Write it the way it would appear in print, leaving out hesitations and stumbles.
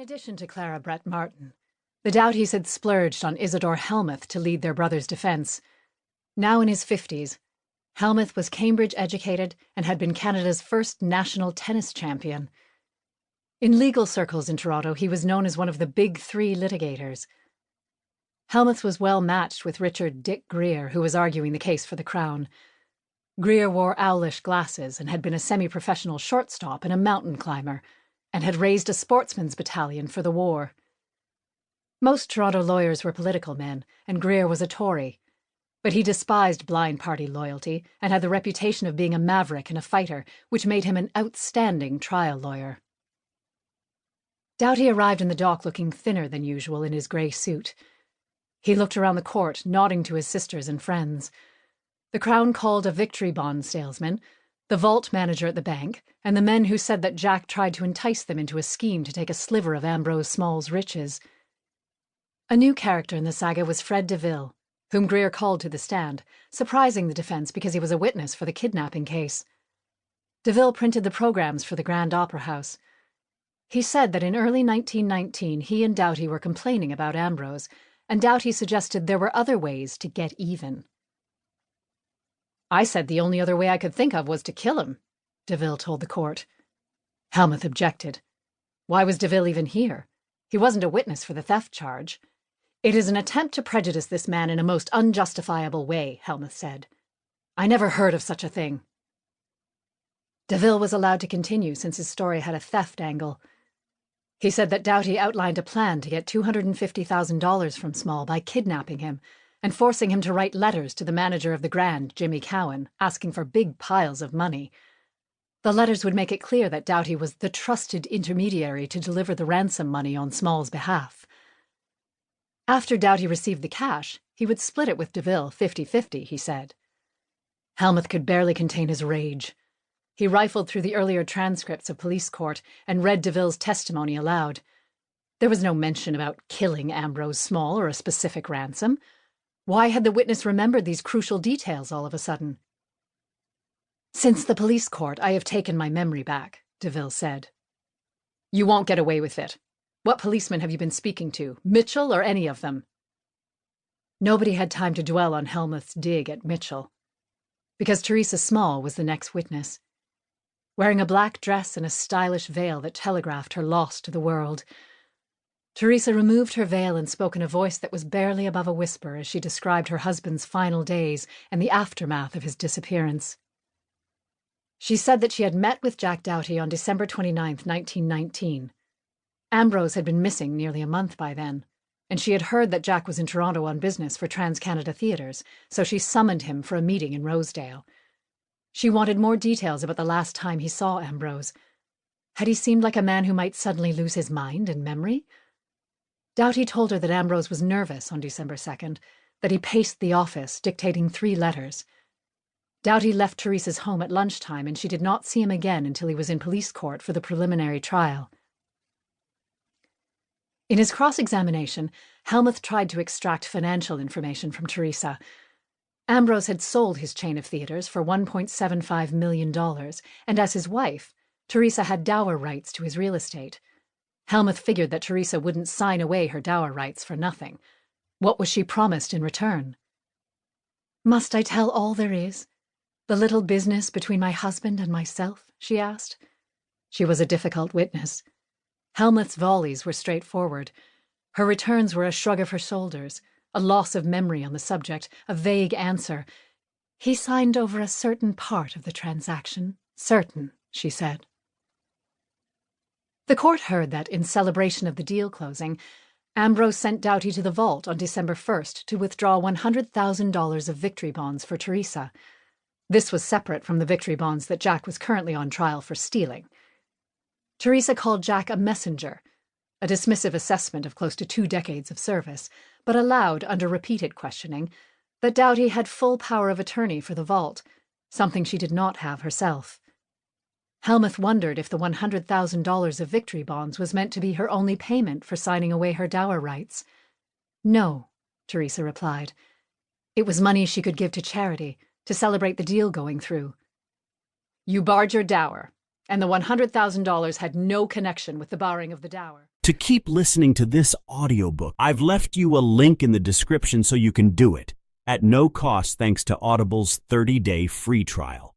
addition to Clara Brett Martin, the Doughtys had splurged on Isidore Helmuth to lead their brother's defence. Now in his 50s, Helmuth was Cambridge-educated and had been Canada's first national tennis champion. In legal circles in Toronto, he was known as one of the Big Three litigators. Helmuth was well matched with Richard Dick Greer, who was arguing the case for the Crown. Greer wore owlish glasses and had been a semi-professional shortstop and a mountain climber, and had raised a sportsman's battalion for the war. Most Toronto lawyers were political men, and Greer was a Tory. But he despised blind party loyalty and had the reputation of being a maverick and a fighter, which made him an outstanding trial lawyer. Doughty arrived in the dock looking thinner than usual in his grey suit. He looked around the court, nodding to his sisters and friends. The Crown called a victory bond salesman, the vault manager at the bank, and the men who said that Jack tried to entice them into a scheme to take a sliver of Ambrose Small's riches. A new character in the saga was Fred DeVille, whom Greer called to the stand, surprising the defence because he was a witness for the kidnapping case. DeVille printed the programmes for the Grand Opera House. He said that in early 1919 he and Doughty were complaining about Ambrose, and Doughty suggested there were other ways to get even. "I said the only other way I could think of was to kill him," DeVille told the court. Helmuth objected. Why was DeVille even here? He wasn't a witness for the theft charge. "It is an attempt to prejudice this man in a most unjustifiable way," Helmuth said. "I never heard of such a thing." DeVille was allowed to continue since his story had a theft angle. He said that Doughty outlined a plan to get $250,000 from Small by kidnapping him and forcing him to write letters to the manager of the Grand, Jimmy Cowan, asking for big piles of money. The letters would make it clear that Doughty was the trusted intermediary to deliver the ransom money on Small's behalf. After Doughty received the cash, he would split it with DeVille 50-50, he said. Helmuth could barely contain his rage. He rifled through the earlier transcripts of police court and read DeVille's testimony aloud. There was no mention about killing Ambrose Small or a specific ransom. Why had the witness remembered these crucial details all of a sudden? "Since the police court, I have taken my memory back," DeVille said. "You won't get away with it. What policemen have you been speaking to, Mitchell or any of them?" Nobody had time to dwell on Helmuth's dig at Mitchell, because Teresa Small was the next witness. Wearing a black dress and a stylish veil that telegraphed her loss to the world, Teresa removed her veil and spoke in a voice that was barely above a whisper as she described her husband's final days and the aftermath of his disappearance. She said that she had met with Jack Doughty on December 29, 1919. Ambrose had been missing nearly a month by then, and she had heard that Jack was in Toronto on business for Trans-Canada Theatres, so she summoned him for a meeting in Rosedale. She wanted more details about the last time he saw Ambrose. Had he seemed like a man who might suddenly lose his mind and memory? Doughty told her that Ambrose was nervous on December 2nd, that he paced the office, dictating 3 letters. Doughty left Teresa's home at lunchtime, and she did not see him again until he was in police court for the preliminary trial. In his cross-examination, Helmuth tried to extract financial information from Teresa. Ambrose had sold his chain of theatres for $1.75 million, and as his wife, Teresa had dower rights to his real estate. Helmuth figured that Teresa wouldn't sign away her dower rights for nothing. What was she promised in return? "Must I tell all there is? The little business between my husband and myself?" she asked. She was a difficult witness. Helmuth's volleys were straightforward. Her returns were a shrug of her shoulders, a loss of memory on the subject, a vague answer. "He signed over a certain part of the transaction. Certain," she said. The court heard that, in celebration of the deal closing, Ambrose sent Doughty to the vault on December 1st to withdraw $100,000 of victory bonds for Teresa. This was separate from the victory bonds that Jack was currently on trial for stealing. Teresa called Jack a messenger, a dismissive assessment of close to 2 decades of service, but allowed, under repeated questioning, that Doughty had full power of attorney for the vault, something she did not have herself. Helmuth wondered if the $100,000 of victory bonds was meant to be her only payment for signing away her dower rights. "No," Teresa replied. "It was money she could give to charity, to celebrate the deal going through." "You barred your dower, and the $100,000 had no connection with the barring of the dower." To keep listening to this audiobook, I've left you a link in the description so you can do it, at no cost thanks to Audible's 30-day free trial.